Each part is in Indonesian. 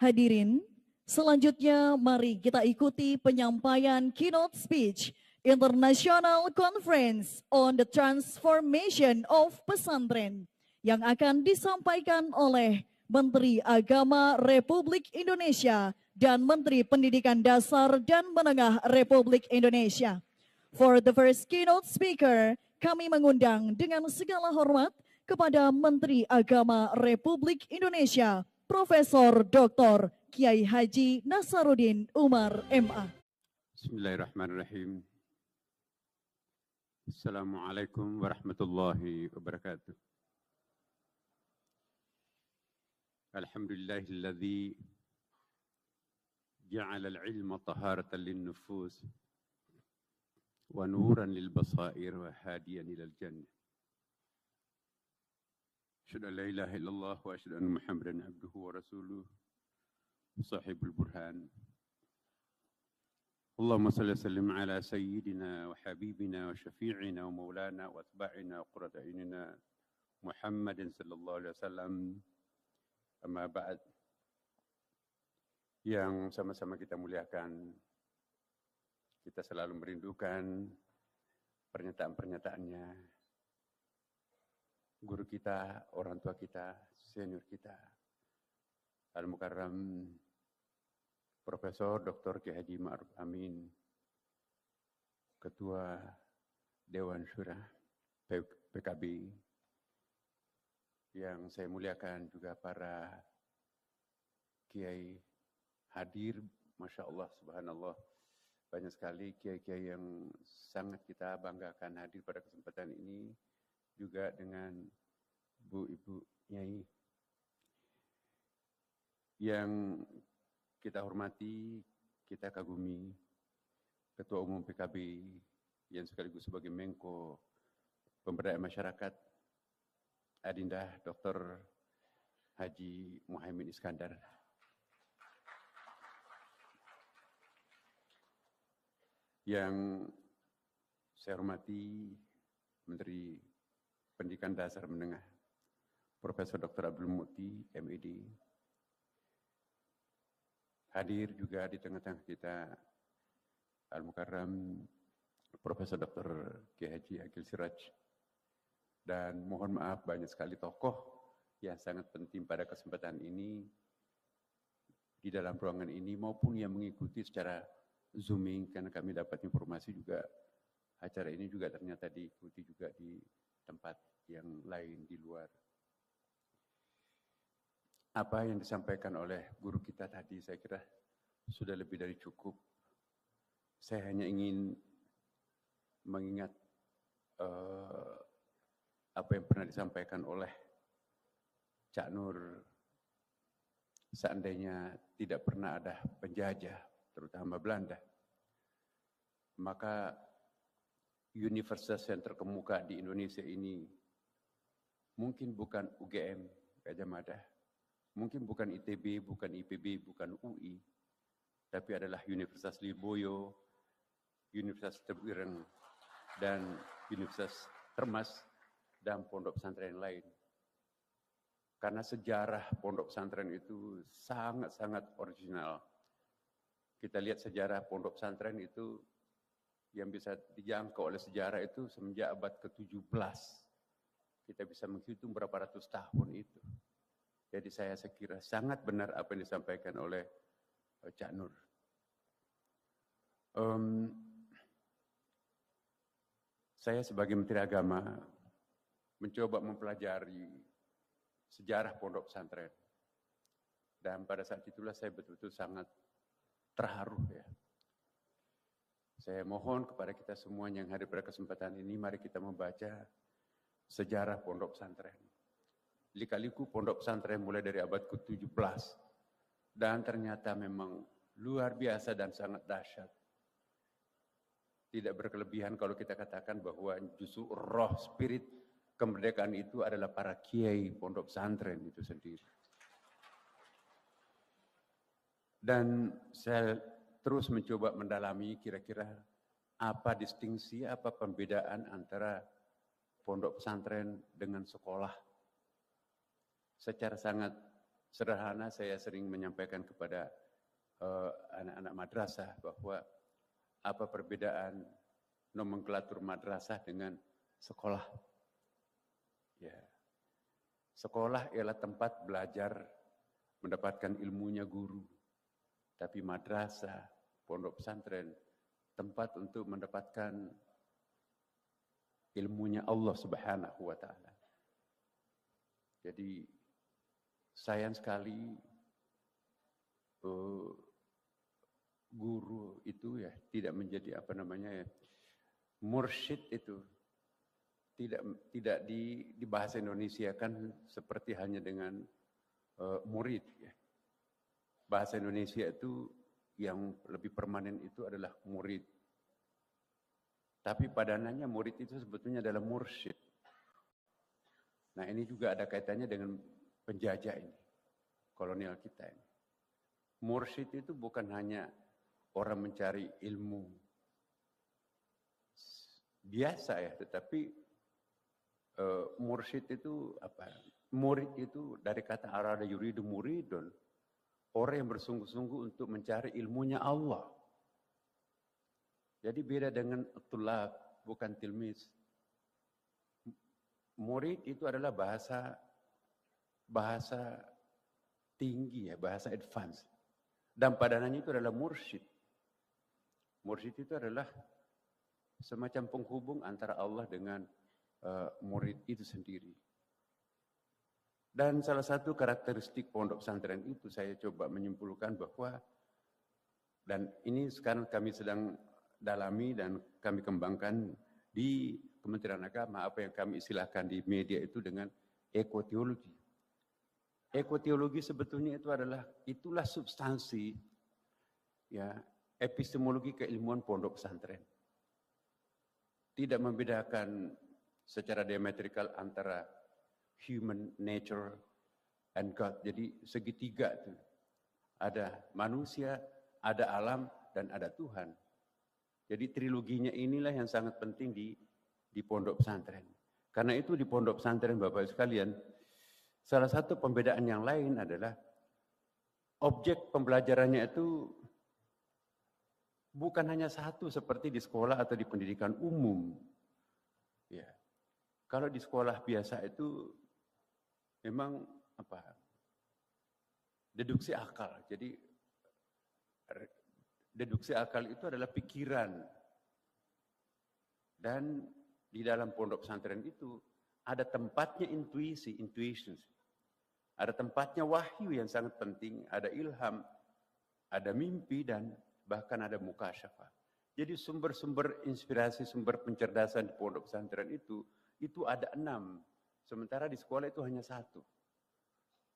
Hadirin, selanjutnya mari kita ikuti penyampaian keynote speech International Conference on the Transformation of Pesantren yang akan disampaikan oleh Menteri Agama Republik Indonesia dan Menteri Pendidikan Dasar dan Menengah Republik Indonesia. For the first keynote speaker, kami mengundang dengan segala hormat kepada Menteri Agama Republik Indonesia, Profesor Dr. Kiai Haji Nasaruddin Umar MA. Bismillahirrahmanirrahim. Assalamualaikum warahmatullahi wabarakatuh. Alhamdulillahilladzi ja'ala al-ilma taharatan lin-nufus wa nuran lil-basair wa hadiyan ilal jannah. Asyhadu an la ilaha illallah wa asyhadu anna Muhammadan abduhu wa rasuluh sahibul burhan. Allahumma salli wa sallim ala sayyidina wa habibina wa syafi'ina wa maulana wa atba'ina wa qurrata a'yunina Muhammadin sallallahu alaihi wasallam. Amma ba'd. Yang sama-sama kita muliakan, kita selalu merindukan pernyataan-pernyataannya guru kita, orang tua kita, senior kita, Al-Mukarram Profesor Dr. Kiai Haji Ma'ruf Amin, Ketua Dewan Syura PKB, yang saya muliakan juga para kiai hadir, Masya Allah, Subhanallah, banyak sekali kiai-kiai yang sangat kita banggakan hadir pada kesempatan ini, juga dengan ibu-ibu nyai yang kita hormati, kita kagumi, Ketua Umum PKB yang sekaligus sebagai Menko Pemberdayaan Masyarakat, Adinda Dr. Haji Muhaimin Iskandar. Yang saya hormati Menteri Pendidikan Dasar Menengah, Profesor Dr. Abdul Muti, MED. Hadir juga di tengah-tengah kita Al-Mukarram Profesor Dr. Kiai Haji Aqil Siraj. Dan mohon maaf, banyak sekali tokoh yang sangat penting pada kesempatan ini di dalam ruangan ini maupun yang mengikuti secara Zooming, karena kami dapat informasi juga acara ini juga ternyata diikuti juga di tempat yang lain di luar. Apa yang disampaikan oleh guru kita tadi saya kira sudah lebih dari cukup. Saya hanya ingin mengingat apa yang pernah disampaikan oleh Cak Nur, seandainya tidak pernah ada penjajah, terutama Belanda, maka universitas yang terkemuka di Indonesia ini mungkin bukan UGM, Gajah Mada, mungkin bukan ITB, bukan IPB, bukan UI, tapi adalah Universitas Lirboyo, Universitas Tebu Ireng, dan Universitas Termas, dan pondok pesantren lain. Karena sejarah pondok pesantren itu sangat-sangat original. Kita lihat sejarah pondok pesantren itu yang bisa dijangkau oleh sejarah itu semenjak abad ke-17. Kita bisa menghitung berapa ratus tahun itu. Jadi saya kira sangat benar apa yang disampaikan oleh Cak Nur. Saya sebagai Menteri Agama mencoba mempelajari sejarah pondok pesantren. Dan pada saat itulah saya betul-betul sangat terharu ya. Saya mohon kepada kita semua yang hadir pada kesempatan ini, mari kita membaca sejarah pondok pesantren. Lika-liku pondok pesantren mulai dari abad ke-17 dan ternyata memang luar biasa dan sangat dahsyat. Tidak berkelebihan kalau kita katakan bahwa justru roh spirit kemerdekaan itu adalah para kiai pondok pesantren itu sendiri. Dan saya terus mencoba mendalami kira-kira apa distingsi, apa pembedaan antara pondok pesantren dengan sekolah. Secara sangat sederhana saya sering menyampaikan kepada anak-anak madrasah bahwa apa perbedaan nomenklatur madrasah dengan sekolah. Ya. Sekolah ialah tempat belajar, mendapatkan ilmunya guru. Tapi madrasah, pondok pesantren, tempat untuk mendapatkan ilmunya Allah Subhanahu wa Ta'ala. Jadi sayang sekali guru itu ya tidak menjadi mursyid itu tidak di bahasa Indonesia kan seperti hanya dengan murid ya. Bahasa Indonesia itu yang lebih permanen itu adalah murid. Tapi padanannya murid itu sebetulnya adalah mursyid. Nah ini juga ada kaitannya dengan penjajah ini, kolonial kita ini. Mursyid itu bukan hanya orang mencari ilmu biasa ya, tetapi mursyid itu apa? Murid itu dari kata arada yuridu muridun, orang yang bersungguh-sungguh untuk mencari ilmunya Allah. Jadi beda dengan tulab, bukan tilmis. Murid itu adalah bahasa tinggi ya, bahasa advance. Dan padanannya itu adalah mursyid. Mursyid itu adalah semacam penghubung antara Allah dengan murid itu sendiri. Dan salah satu karakteristik pondok pesantren itu saya coba menyimpulkan bahwa, dan ini sekarang kami sedang dalami dan kami kembangkan di Kementerian Agama, apa yang kami istilahkan di media itu dengan ekoteologi. Ekoteologi sebetulnya itulah substansi ya epistemologi keilmuan pondok pesantren. Tidak membedakan secara diametrikal antara human nature and God. Jadi segitiga itu. Ada manusia, ada alam, dan ada Tuhan. Jadi triloginya inilah yang sangat penting di pondok pesantren. Karena itu di pondok pesantren Bapak sekalian, salah satu pembedaan yang lain adalah objek pembelajarannya itu bukan hanya satu seperti di sekolah atau di pendidikan umum. Ya. Kalau di sekolah biasa itu memang deduksi akal. Jadi deduksi akal itu adalah pikiran. Dan di dalam pondok pesantren itu ada tempatnya intuitions. Ada tempatnya wahyu yang sangat penting, ada ilham, ada mimpi, dan bahkan ada mukasyafah. Jadi sumber-sumber inspirasi, sumber pencerdasan di pondok pesantren itu ada 6. Sementara di sekolah itu hanya 1.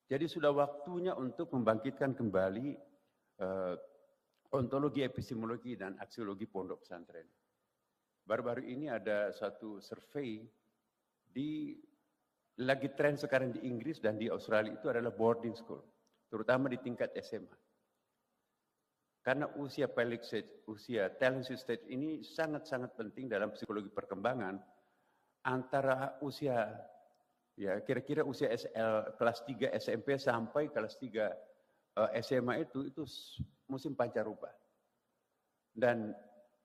Jadi sudah waktunya untuk membangkitkan kembali ontologi, epistemologi, dan aksiologi pondok pesantren. Baru-baru ini ada satu survei lagi tren sekarang di Inggris dan di Australia itu adalah boarding school, terutama di tingkat SMA. Karena usia talent stage ini sangat-sangat penting dalam psikologi perkembangan antara usia ya kira-kira usia kelas 3 SMP sampai kelas 3 SMA itu musim pancaroba. Dan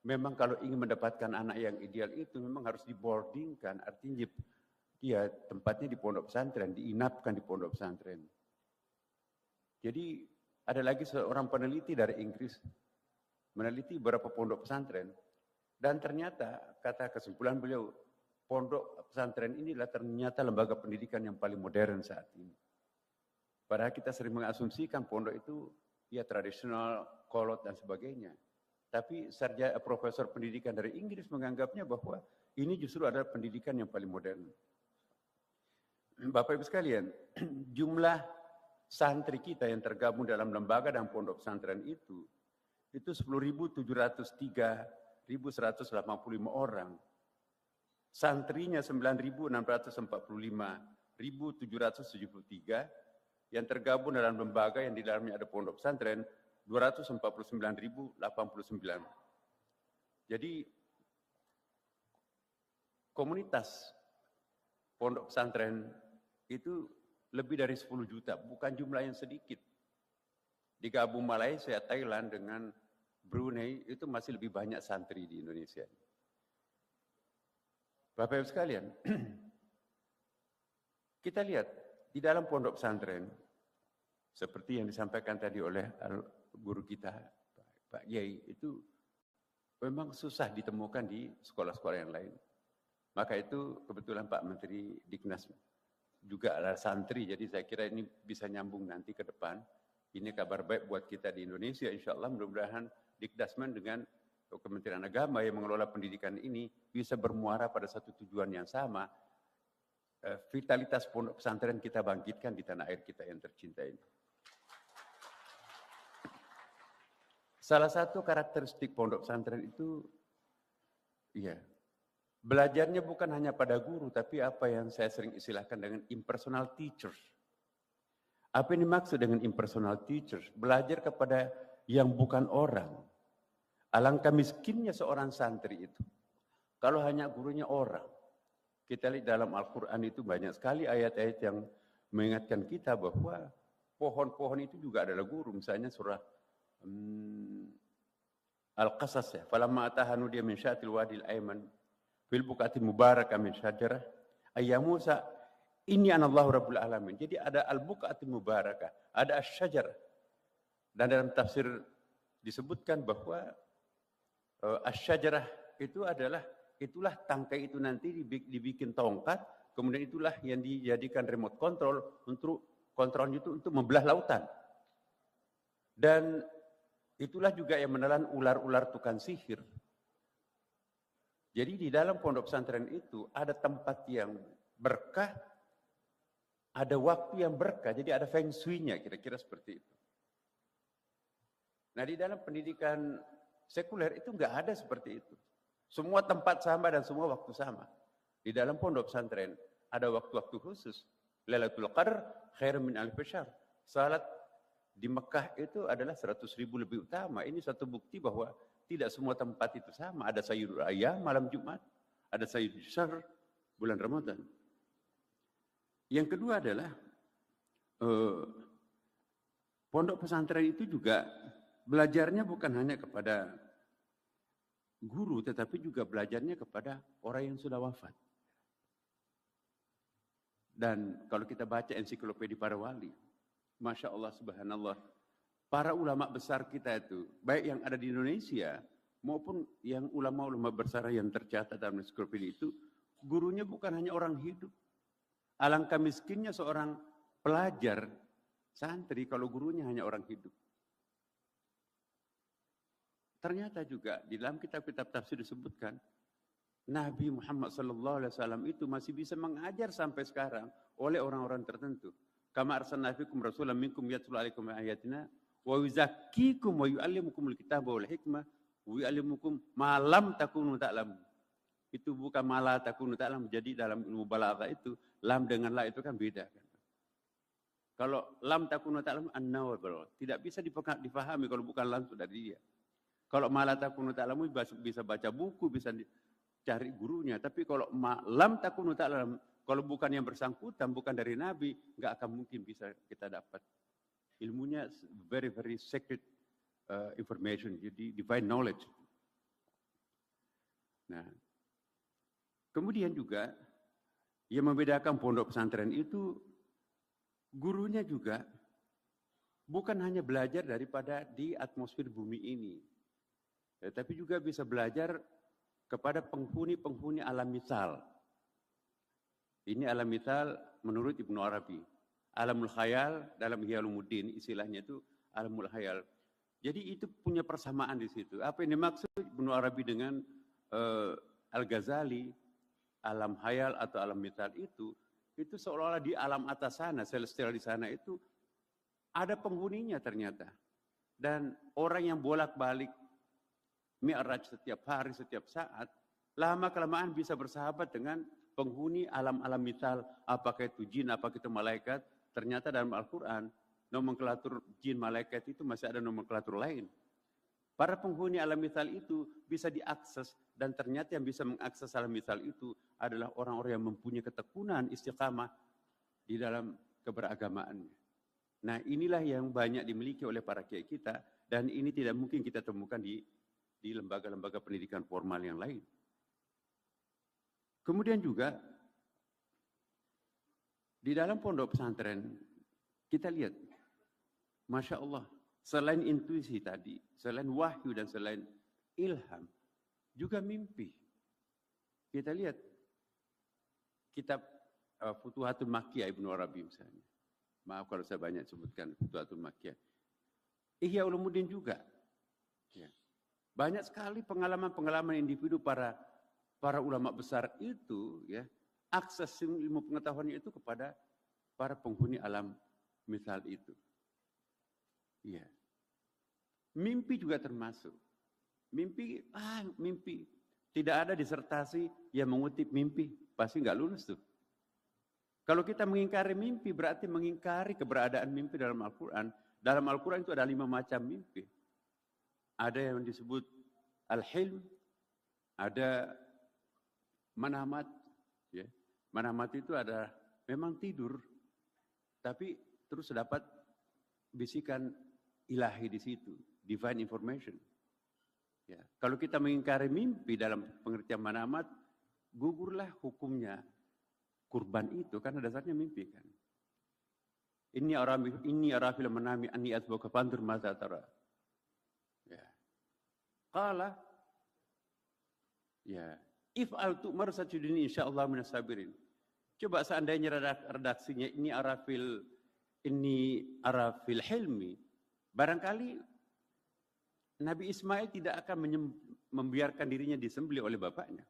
memang kalau ingin mendapatkan anak yang ideal itu memang harus diboardingkan, artinya dia tempatnya di pondok pesantren, diinapkan di pondok pesantren. Jadi ada lagi seorang peneliti dari Inggris meneliti beberapa pondok pesantren dan ternyata kata kesimpulan beliau, pondok pesantren inilah ternyata lembaga pendidikan yang paling modern saat ini. Padahal kita sering mengasumsikan pondok itu ya tradisional, kolot dan sebagainya. Tapi profesor pendidikan dari Inggris menganggapnya bahwa ini justru adalah pendidikan yang paling modern. Bapak Ibu sekalian, jumlah santri kita yang tergabung dalam lembaga dan pondok pesantren itu 10.703.185 orang. Santrinya 9.645.773 yang tergabung dalam lembaga yang di dalamnya ada pondok pesantren 249.089. Jadi komunitas pondok pesantren itu lebih dari 10 juta, bukan jumlah yang sedikit. Digabung Malaysia, Thailand dengan Brunei, itu masih lebih banyak santri di Indonesia. Bapak Ibu sekalian, kita lihat di dalam pondok pesantren, seperti yang disampaikan tadi oleh guru kita, Pak Yai, itu memang susah ditemukan di sekolah-sekolah yang lain. Maka itu kebetulan Pak Menteri Diknas juga adalah santri, jadi saya kira ini bisa nyambung nanti ke depan. Ini kabar baik buat kita di Indonesia, insya Allah mudah-mudahan Dikdasmen dengan Kementerian Agama yang mengelola pendidikan ini bisa bermuara pada satu tujuan yang sama. Vitalitas pondok pesantren kita bangkitkan di tanah air kita yang tercinta ini. Salah satu karakteristik pondok pesantren itu, ya, belajarnya bukan hanya pada guru, tapi apa yang saya sering istilahkan dengan impersonal teachers. Apa yang dimaksud dengan impersonal teachers? Belajar kepada yang bukan orang. Alangkah miskinnya seorang santri itu. Kalau hanya gurunya orang. Kita lihat dalam Al-Quran itu banyak sekali ayat-ayat yang mengingatkan kita bahwa pohon-pohon itu juga adalah guru. Misalnya surah Al-Qasas ya. Falamma atahanu dia min syatil wadil ayman fil buqatin mubarakah min syajarah ayya Musa inni anallahu rabbul alamin. Jadi ada al-buqatin mubarakah, ada asy-syajarah. Dan dalam tafsir disebutkan bahwa asy-syajarah itu itulah tangkai itu nanti dibikin tongkat, kemudian itulah yang dijadikan remote control untuk kontrolnya itu untuk membelah lautan. Dan itulah juga yang menelan ular-ular tukang sihir. Jadi di dalam pondok pesantren itu ada tempat yang berkah, ada waktu yang berkah, jadi ada feng shui-nya, kira-kira seperti itu. Nah di dalam pendidikan sekuler itu enggak ada seperti itu. Semua tempat sama dan semua waktu sama. Di dalam pondok pesantren ada waktu-waktu khusus. Lailatul Qadar khairun min alfi syahr. Salat di Mekah itu adalah 100.000 lebih utama. Ini satu bukti bahwa tidak semua tempat itu sama. Ada Sayyidul Ayyam malam Jumat, ada Sayyidul Syahr bulan Ramadan. Yang kedua adalah pondok pesantren itu juga belajarnya bukan hanya kepada guru, tetapi juga belajarnya kepada orang yang sudah wafat. Dan kalau kita baca ensiklopedia para wali, Masya Allah, subhanallah, para ulama besar kita itu, baik yang ada di Indonesia, maupun yang ulama-ulama besar yang tercatat dalam ensiklopedia itu, gurunya bukan hanya orang hidup. Alangkah miskinnya seorang pelajar, santri, kalau gurunya hanya orang hidup. Ternyata juga di dalam kitab-kitab tafsir disebutkan, Nabi Muhammad SAW itu masih bisa mengajar sampai sekarang oleh orang-orang tertentu. Kama arsalna fikum rasulan minkum yatlu alaikum ayatina wa yuzakkikum wa yu'allimukumul kitaba wal hikmah wa yu'allimukum ma lam takunu ta'lamun. Itu bukan ma la takunu ta'lamun. Jadi dalam ilmu balaghah itu lam dengan la itu kan beda kan. Kalau lam takunu ta'lamun an-nawab tidak bisa dipahami kalau bukan langsung dari dia. Kalau ma la takunu ta'lamun bisa baca buku, bisa cari gurunya. Tapi kalau ma lam takunu ta'lamun, kalau bukan yang bersangkutan, bukan dari Nabi, nggak akan mungkin bisa kita dapat. Ilmunya very, very sacred information, jadi divine knowledge. Nah, kemudian juga yang membedakan pondok pesantren itu, gurunya juga bukan hanya belajar daripada di atmosfer bumi ini, tapi juga bisa belajar kepada penghuni-penghuni alam misal. Ini alam misal menurut Ibnu Arabi. Alamul khayal dalam Ihya Ulumuddin, istilahnya itu alamul khayal. Jadi itu punya persamaan di situ. Apa yang dimaksud Ibnu Arabi dengan Al-Ghazali, alam khayal atau alam misal itu seolah-olah di alam atas sana, celestial di sana itu ada penghuninya ternyata. Dan orang yang bolak-balik mi'raj setiap hari, setiap saat, lama-kelamaan bisa bersahabat dengan penghuni alam-alam misal, apakah itu jin, apakah itu malaikat. Ternyata dalam Al-Quran, nomenklatur jin, malaikat itu masih ada nomenklatur lain. Para penghuni alam misal itu bisa diakses, dan ternyata yang bisa mengakses alam misal itu adalah orang-orang yang mempunyai ketekunan istiqamah di dalam keberagamaannya. Nah, inilah yang banyak dimiliki oleh para kiai kita, dan ini tidak mungkin kita temukan di lembaga-lembaga pendidikan formal yang lain. Kemudian juga di dalam pondok pesantren kita lihat, Masya Allah, selain intuisi tadi, selain wahyu dan selain ilham, juga mimpi. Kita lihat kitab Futuhatul Makkiyah Ibnu Arabi misalnya. Maaf kalau saya banyak sebutkan Futuhatul Makkiyah. Ihya Ulumuddin juga. Ya. Banyak sekali pengalaman-pengalaman individu para ulama besar itu, ya, akses ilmu pengetahuannya itu kepada para penghuni alam misal itu. Iya. Mimpi juga termasuk. Mimpi. Tidak ada disertasi yang mengutip mimpi. Pasti nggak lulus tuh. Kalau kita mengingkari mimpi, berarti mengingkari keberadaan mimpi dalam Al-Quran. Dalam Al-Quran itu ada 5 macam mimpi. Ada yang disebut al-hilm, ada manamat. Ya. Manamat itu ada memang tidur, tapi terus dapat bisikan ilahi di situ, divine information. Ya. Kalau kita mengingkari mimpi dalam pengertian manamat, gugurlah hukumnya kurban itu, karena dasarnya mimpi kan. Inni arafil manami anni asbaka fandur mata tara. Ya. Qala ya, if'al tu'mar sajudini insyaallah minas sabirin. Coba seandainya redaksinya ini arafil hilmi, barangkali Nabi Ismail tidak akan membiarkan dirinya disembelih oleh bapaknya.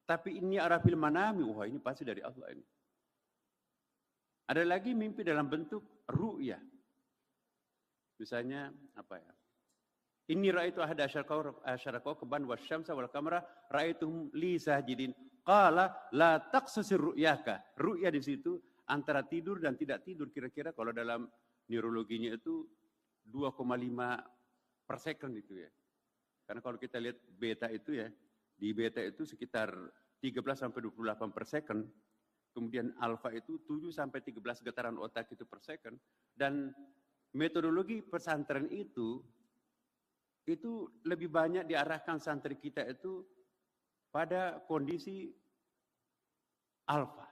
Tapi ini arafil manami, wah ini pasti dari Allah ini. Ada lagi mimpi dalam bentuk ru'yah. Misalnya apa ya? Inni ra'aitu ahada asyara kawkaban wasyamsa wal qamara ra'aituhum li sajidin. Qala la taqsusir ru'yaka. Ru'yah di situ antara tidur dan tidak tidur, kira-kira kalau dalam neurologinya itu 2,5 per second itu ya. Karena kalau kita lihat beta itu ya, di beta itu sekitar 13 sampai 28 per second. Kemudian alfa itu 7 sampai 13 getaran otak itu per second. Dan metodologi pesantren itu lebih banyak diarahkan santri kita itu pada kondisi alfa.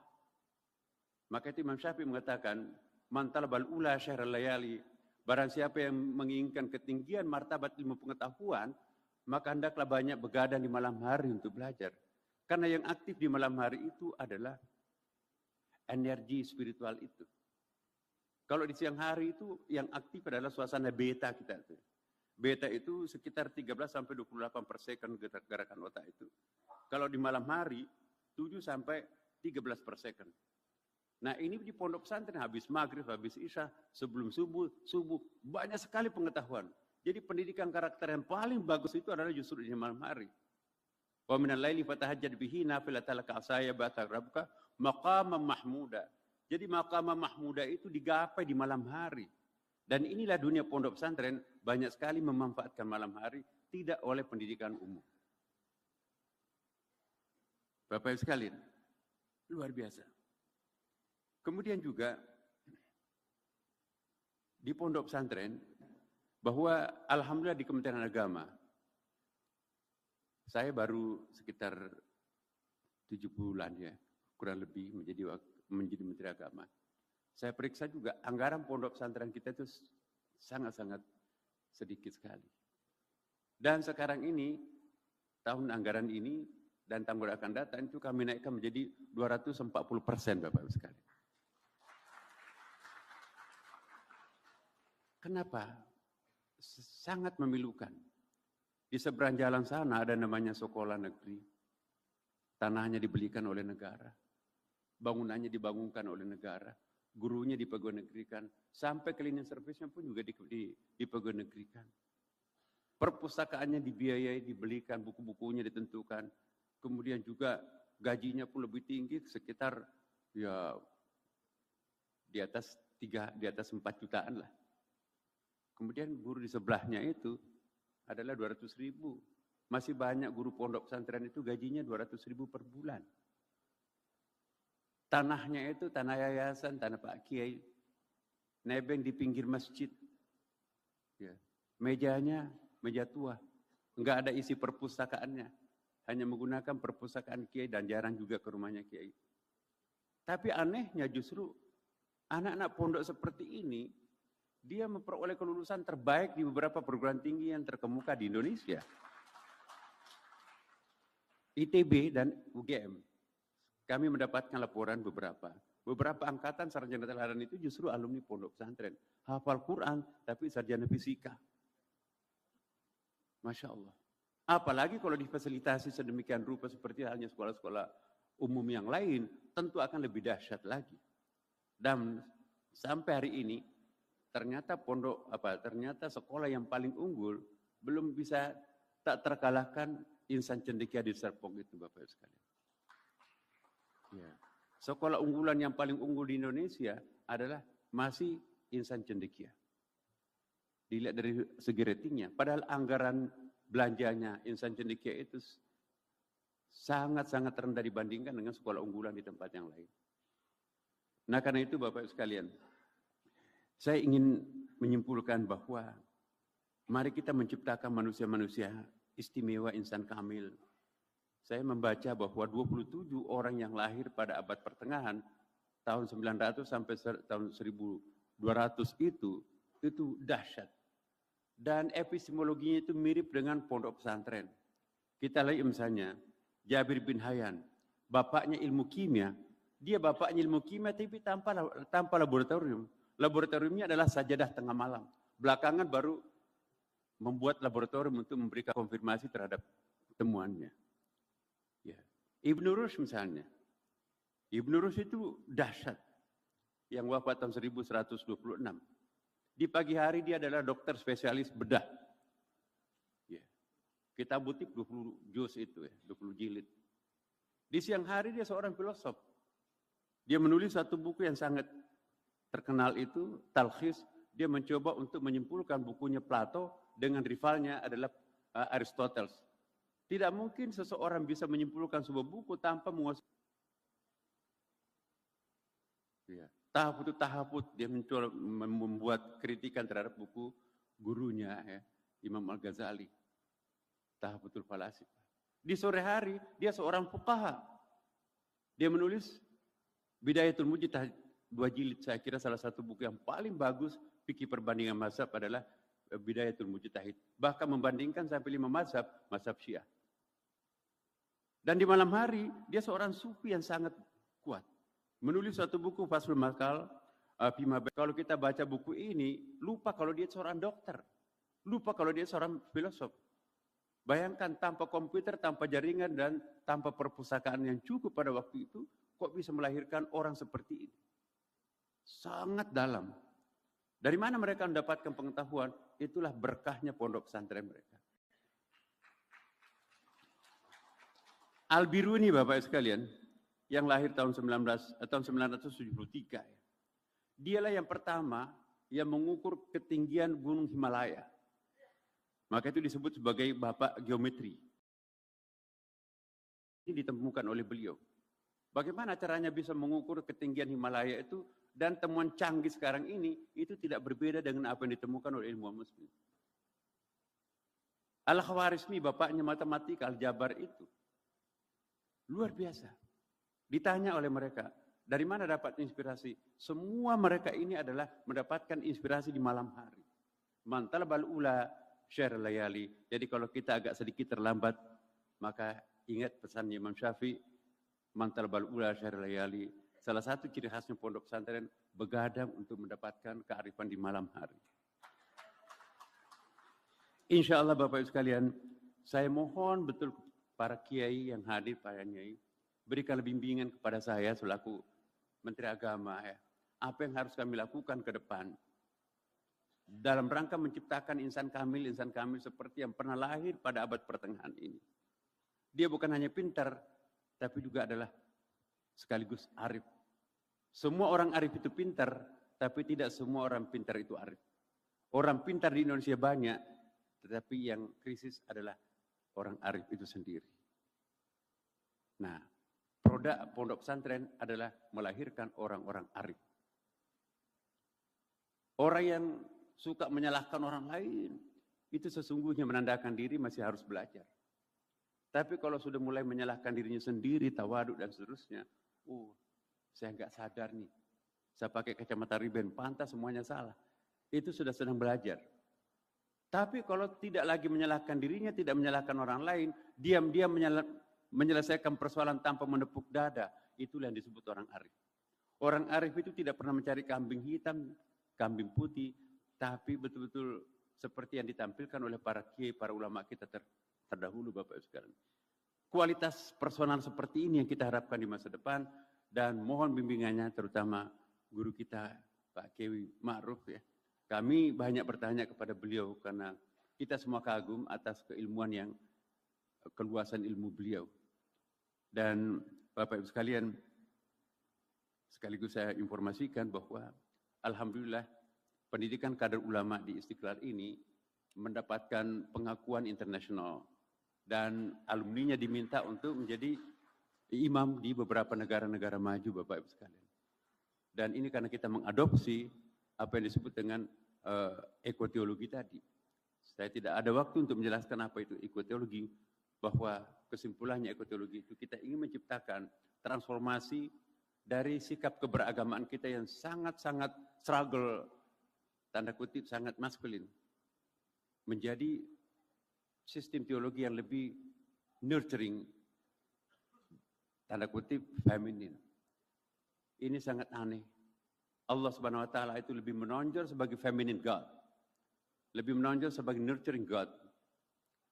Maka itu Imam Syafi'i mengatakan, man talabal ula syahral layali, barang siapa yang menginginkan ketinggian martabat ilmu pengetahuan, maka hendaklah banyak begadang di malam hari untuk belajar. Karena yang aktif di malam hari itu adalah energi spiritual itu. Kalau di siang hari itu yang aktif adalah suasana beta kita itu. Beta itu sekitar 13 sampai 28 per second gerakan otak itu. Kalau di malam hari 7 sampai 13 per second. Nah ini di pondok pesantren habis maghrib, habis isya, sebelum subuh, banyak sekali pengetahuan. Jadi pendidikan karakter yang paling bagus itu adalah justru di malam hari. Wa minal laili fatahajjad bihi nafilatan laka asaya ba'da rabbuka maqamam mahmuda. Jadi maqamam mahmuda itu digapai di malam hari. Dan inilah dunia pondok pesantren banyak sekali memanfaatkan malam hari, tidak oleh pendidikan umum. Bapak Ibu sekalian, luar biasa. Kemudian juga di pondok pesantren, bahwa alhamdulillah di Kementerian Agama, saya baru sekitar 7 bulan ya, kurang lebih menjadi Menteri Agama. Saya periksa juga anggaran pondok pesantren kita itu sangat-sangat sedikit sekali. Dan sekarang ini, tahun anggaran ini dan tahun akan datang itu kami naikkan menjadi 240% Bapak Ibu sekalian. Kenapa? Sangat memilukan. Di seberang jalan sana ada namanya sekolah negeri. Tanahnya dibelikan oleh negara. Bangunannya dibangunkan oleh negara. Gurunya dipegawai negerikan. Sampai cleaning service-nya pun juga dipegawai negerikan. Perpustakaannya dibiayai, dibelikan, buku-bukunya ditentukan. Kemudian juga gajinya pun lebih tinggi, sekitar ya di atas 4 jutaan lah. Kemudian guru di sebelahnya itu adalah 200.000. Masih banyak guru pondok pesantren itu gajinya 200.000 per bulan. Tanahnya itu tanah yayasan, tanah Pak Kiai. nebeng di pinggir masjid. Ya. Mejanya, meja tua. Enggak ada isi perpustakaannya. Hanya menggunakan perpustakaan kiai dan jarang juga ke rumahnya kiai. Tapi anehnya justru anak-anak pondok seperti ini, dia memperoleh kelulusan terbaik di beberapa perguruan tinggi yang terkemuka di Indonesia. ITB dan UGM. Kami mendapatkan laporan beberapa angkatan sarjana teladan itu justru alumni pondok pesantren. Hafal Quran, tapi sarjana fisika. Masya Allah. Apalagi kalau difasilitasi sedemikian rupa seperti halnya sekolah-sekolah umum yang lain, tentu akan lebih dahsyat lagi. Dan sampai hari ini, ternyata ternyata sekolah yang paling unggul belum bisa tak terkalahkan insan cendekia di Serpong itu, Bapak sekalian. Ya. Sekolah unggulan yang paling unggul di Indonesia adalah masih insan cendekia. Dilihat dari segi ratingnya, padahal anggaran belanjanya insan cendekia itu sangat-sangat rendah dibandingkan dengan sekolah unggulan di tempat yang lain. Nah karena itu Bapak sekalian, saya ingin menyimpulkan bahwa mari kita menciptakan manusia-manusia istimewa, insan kamil. Saya membaca bahwa 27 orang yang lahir pada abad pertengahan, tahun 900 sampai tahun 1200 itu dahsyat. Dan epistemologinya itu mirip dengan pondok pesantren. Kita lihat misalnya, Jabir bin Hayyan, bapaknya ilmu kimia, dia bapaknya ilmu kimia tapi tanpa laboratorium. Laboratoriumnya adalah sajadah tengah malam. Belakangan baru membuat laboratorium untuk memberikan konfirmasi terhadap temuannya. Ya. Ibnu Rushd misalnya. Ibnu Rushd itu dahsyat. Yang wafat tahun 1126. Di pagi hari dia adalah dokter spesialis bedah. Ya. Kitab Butik 20 juz itu ya, 20 jilid. Di siang hari dia seorang filosof. Dia menulis satu buku yang sangat terkenal itu, Talkhis. Dia mencoba untuk menyimpulkan bukunya Plato dengan rivalnya adalah Aristoteles. Tidak mungkin seseorang bisa menyimpulkan sebuah buku tanpa menguasai. Ya. Tahaput, dia mencoba membuat kritikan terhadap buku gurunya, ya, Imam Al-Ghazali. Tahaputul Falasifah. Di sore hari, dia seorang fuqaha. Dia menulis Bidayatul Mujtahid 2 jilid. Saya kira salah satu buku yang paling bagus fikih perbandingan mazhab adalah Bidayatul Mujtahid. Bahkan membandingkan sampai 5 mazhab, mazhab Syiah. Dan di malam hari, dia seorang sufi yang sangat kuat. Menulis satu buku Faslul Maqal, kalau kita baca buku ini, lupa kalau dia seorang dokter. Lupa kalau dia seorang filosof. Bayangkan tanpa komputer, tanpa jaringan, dan tanpa perpustakaan yang cukup pada waktu itu, kok bisa melahirkan orang seperti ini? Sangat dalam. Dari mana mereka mendapatkan pengetahuan? Itulah berkahnya pondok pesantren mereka. Al-Biruni Bapak sekalian, yang lahir tahun 973. Dialah yang pertama yang mengukur ketinggian Gunung Himalaya. Maka itu disebut sebagai bapak geometri. Ini ditemukan oleh beliau. Bagaimana caranya bisa mengukur ketinggian Himalaya itu, dan temuan canggih sekarang ini itu tidak berbeda dengan apa yang ditemukan oleh ilmuwan muslim. Al-Khwarizmi bapaknya matematika, Al-Jabar itu luar biasa. Ditanya oleh mereka, dari mana dapat inspirasi? Semua mereka ini adalah mendapatkan inspirasi di malam hari. Man talabal ula syar layali. Jadi kalau kita agak sedikit terlambat, maka ingat pesannya Imam Syafi'i, man talabal ula syar layali. Salah satu ciri khasnya pondok pesantren, begadang untuk mendapatkan kearifan di malam hari. Insya Allah Bapak Ibu sekalian, saya mohon betul para kiai yang hadir, para nyai, berikan bimbingan kepada saya selaku Menteri Agama, ya. Apa yang harus kami lakukan ke depan dalam rangka menciptakan insan kamil seperti yang pernah lahir pada abad pertengahan ini. Dia bukan hanya pintar, tapi juga adalah sekaligus arif. Semua orang arif itu pintar, tapi tidak semua orang pintar itu arif. Orang pintar di Indonesia banyak, tetapi yang krisis adalah orang arif itu sendiri. Nah, produk pondok pesantren adalah melahirkan orang-orang arif. Orang yang suka menyalahkan orang lain, itu sesungguhnya menandakan diri masih harus belajar. Tapi kalau sudah mulai menyalahkan dirinya sendiri, tawaduk dan seterusnya, saya nggak sadar nih, saya pakai kacamata riben, pantas semuanya salah. Itu sudah sedang belajar. Tapi kalau tidak lagi menyalahkan dirinya, tidak menyalahkan orang lain, diam-diam menyelesaikan persoalan tanpa menepuk dada, itulah yang disebut orang arif. Orang arif itu tidak pernah mencari kambing hitam, kambing putih, tapi betul-betul seperti yang ditampilkan oleh para kiai, para ulama kita terdahulu, Bapak Ibu sekalian. Kualitas personal seperti ini yang kita harapkan di masa depan, dan mohon bimbingannya terutama guru kita Pak Kiai Ma'ruf ya. Kami banyak bertanya kepada beliau karena kita semua kagum atas keilmuan yang keluasan ilmu beliau. Dan Bapak Ibu sekalian, sekaligus saya informasikan bahwa alhamdulillah pendidikan kader ulama di Istiqlal ini mendapatkan pengakuan internasional dan alumninya diminta untuk menjadi imam di beberapa negara-negara maju, Bapak Ibu sekalian. Dan ini karena kita mengadopsi apa yang disebut dengan ekoteologi tadi. Saya tidak ada waktu untuk menjelaskan apa itu ekoteologi, bahwa kesimpulannya ekoteologi itu kita ingin menciptakan transformasi dari sikap keberagamaan kita yang sangat-sangat struggle, tanda kutip sangat maskulin, menjadi sistem teologi yang lebih nurturing, tanda kutip feminin. Ini sangat aneh. Allah Subhanahu wa taala itu lebih menonjol sebagai feminine God. Lebih menonjol sebagai nurturing God.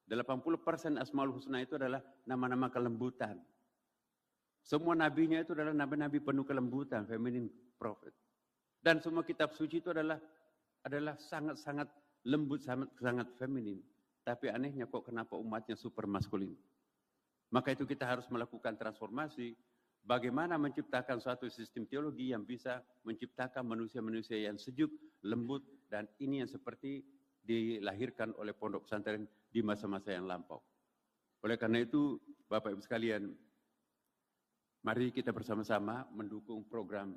80% Asmaul Husna itu adalah nama-nama kelembutan. Semua nabinya itu adalah nabi-nabi penuh kelembutan, feminine prophet. Dan semua kitab suci itu adalah sangat-sangat lembut, sangat feminin. Tapi anehnya kok kenapa umatnya super maskulin. Maka itu kita harus melakukan transformasi. Bagaimana menciptakan suatu sistem teologi yang bisa menciptakan manusia-manusia yang sejuk, lembut, dan ini yang seperti dilahirkan oleh pondok pesantren di masa-masa yang lampau. Oleh karena itu, Bapak Ibu sekalian, mari kita bersama-sama mendukung program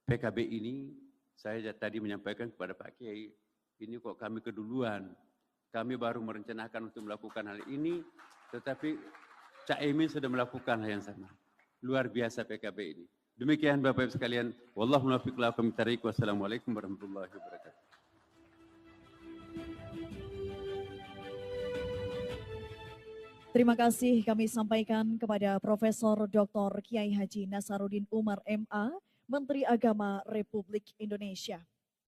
PKB ini. Saya tadi menyampaikan kepada Pak Kiai, ini kok kami keduluan. Kami baru merencanakan untuk melakukan hal ini, tetapi Cak Emin sudah melakukan hal yang sama. Luar biasa PKB ini. Demikian Bapak Ibu sekalian. Wallahu muwaffiq ila aqwamit thariq. Wassalamualaikum warahmatullahi wabarakatuh. Terima kasih kami sampaikan kepada Profesor Dr. Kiai Haji Nasaruddin Umar MA, Menteri Agama Republik Indonesia.